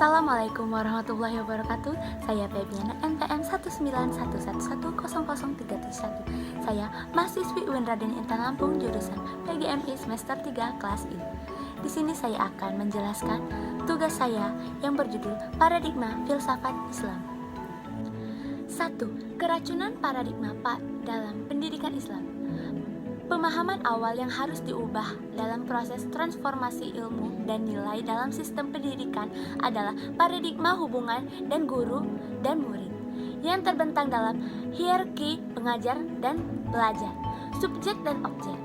Assalamualaikum warahmatullahi wabarakatuh. Saya Febiana NPM 191110031. Saya mahasiswi UIN Raden Intan Lampung jurusan PGMI semester 3 kelas I. Di sini saya akan menjelaskan tugas saya yang berjudul Paradigma Filsafat Islam. 1. Keracunan paradigma dalam pendidikan Islam. Pemahaman awal yang harus diubah dalam proses transformasi ilmu dan nilai dalam sistem pendidikan adalah paradigma hubungan dan guru dan murid yang terbentang dalam hierarki pengajar dan pelajar, subjek dan objek.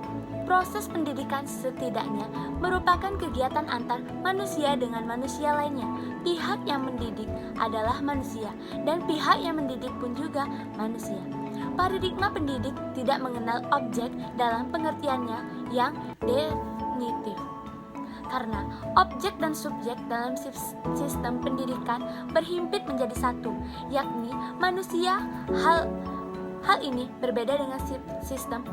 Proses pendidikan setidaknya merupakan kegiatan antar manusia dengan manusia lainnya. Pihak yang mendidik adalah manusia dan pihak yang mendidik pun juga manusia. Paradigma pendidik tidak mengenal objek dalam pengertiannya yang definitif. Karena objek dan subjek dalam sistem pendidikan berhimpit menjadi satu, yakni manusia. Hal ini berbeda dengan sistem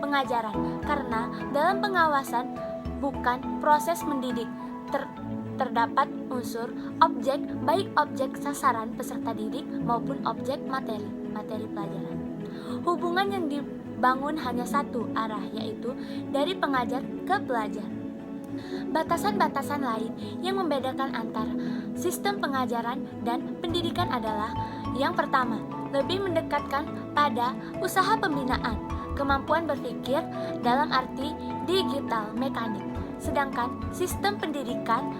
pengajaran, karena dalam pengawasan bukan proses mendidik terdapat unsur objek, baik objek sasaran peserta didik maupun objek materi pelajaran. Hubungan yang dibangun hanya satu arah, yaitu dari pengajar ke pelajar. Batasan-batasan lain yang membedakan antara sistem pengajaran dan pendidikan adalah: yang pertama, lebih mendekatkan pada usaha pembinaan, kemampuan berpikir dalam arti digital mekanik, sedangkan sistem pendidikan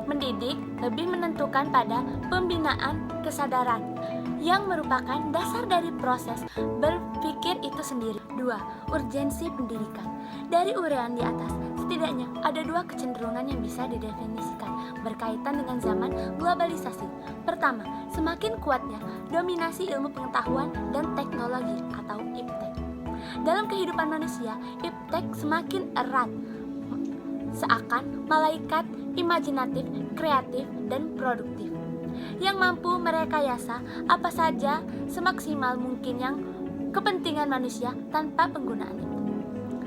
mendidik lebih menentukan pada pembinaan kesadaran yang merupakan dasar dari proses berpikir itu sendiri. 2. Urgensi pendidikan. Dari uraian di atas, setidaknya ada dua kecenderungan yang bisa didefinisikan berkaitan dengan zaman globalisasi. Pertama, semakin kuatnya dominasi ilmu pengetahuan dan teknologi atau iptek. Dalam kehidupan manusia, iptek semakin erat, seakan malaikat imajinatif, kreatif, dan produktif yang mampu merekayasa apa saja semaksimal mungkin yang kepentingan manusia tanpa penggunaan itu.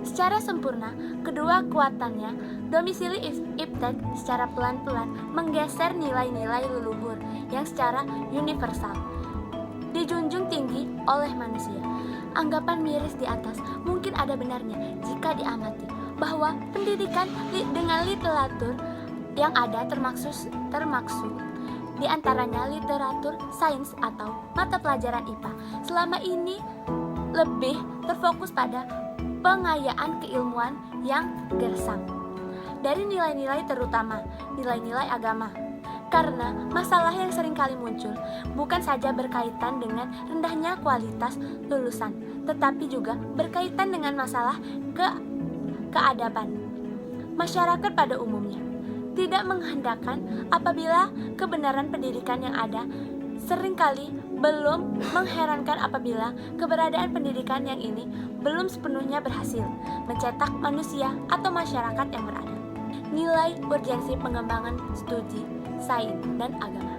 Secara sempurna, kedua kuatannya, domisili iptek secara pelan-pelan menggeser nilai-nilai leluhur yang secara universal dijunjung tinggi oleh manusia. Anggapan miris di atas mungkin ada benarnya jika diamati bahwa pendidikan dengan literatur yang ada termaksud di antaranya literatur sains atau mata pelajaran IPA selama ini lebih terfokus pada pengayaan keilmuan yang gersang dari nilai-nilai, terutama nilai-nilai agama. Karena masalah yang seringkali muncul bukan saja berkaitan dengan rendahnya kualitas lulusan, tetapi juga berkaitan dengan masalah keadaban masyarakat pada umumnya. Tidak menghendakkan apabila kebenaran pendidikan yang ada, seringkali belum mengherankan apabila keberadaan pendidikan yang ini belum sepenuhnya berhasil mencetak manusia atau masyarakat yang beradab. Nilai urgensi pengembangan studi, sains, dan agama,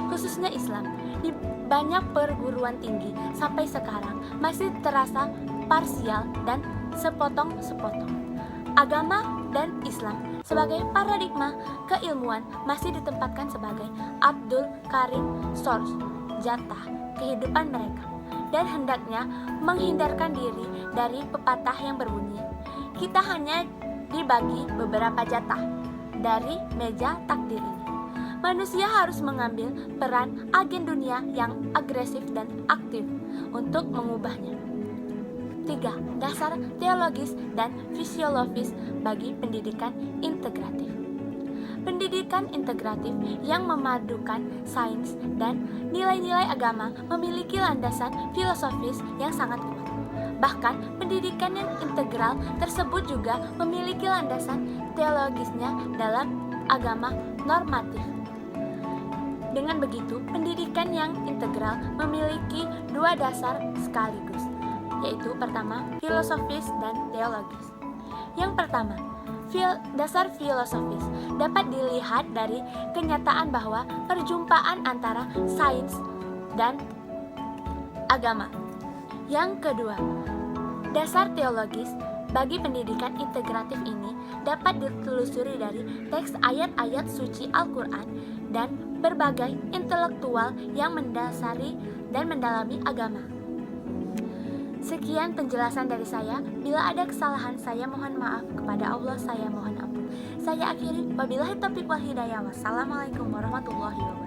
khususnya Islam, di banyak perguruan tinggi sampai sekarang masih terasa parsial dan sepotong-sepotong. Agama dan Islam sebagai paradigma keilmuan masih ditempatkan sebagai Abdul Karim source jatah kehidupan mereka, dan hendaknya menghindarkan diri dari pepatah yang berbunyi, kita hanya dibagi beberapa jatah dari meja takdir ini. Manusia harus mengambil peran agen dunia yang agresif dan aktif untuk mengubahnya. 3. Dasar teologis dan fisiologis bagi pendidikan integratif. Pendidikan integratif yang memadukan sains dan nilai-nilai agama memiliki landasan filosofis yang sangat kuat. Bahkan pendidikan yang integral tersebut juga memiliki landasan teologisnya dalam agama normatif. Dengan begitu, pendidikan yang integral memiliki dua dasar sekaligus, yaitu pertama, filosofis dan teologis. Yang pertama, dasar filosofis dapat dilihat dari kenyataan bahwa perjumpaan antara sains dan agama. Yang kedua, dasar teologis bagi pendidikan integratif ini dapat ditelusuri dari teks ayat-ayat suci Al-Quran dan berbagai intelektual yang mendasari dan mendalami agama. Sekian penjelasan dari saya. Bila ada kesalahan, saya mohon maaf. Kepada Allah saya mohon ampun. Saya akhiri. Wabillahi taufiq wal hidayah. Wassalamualaikum warahmatullahi wabarakatuh.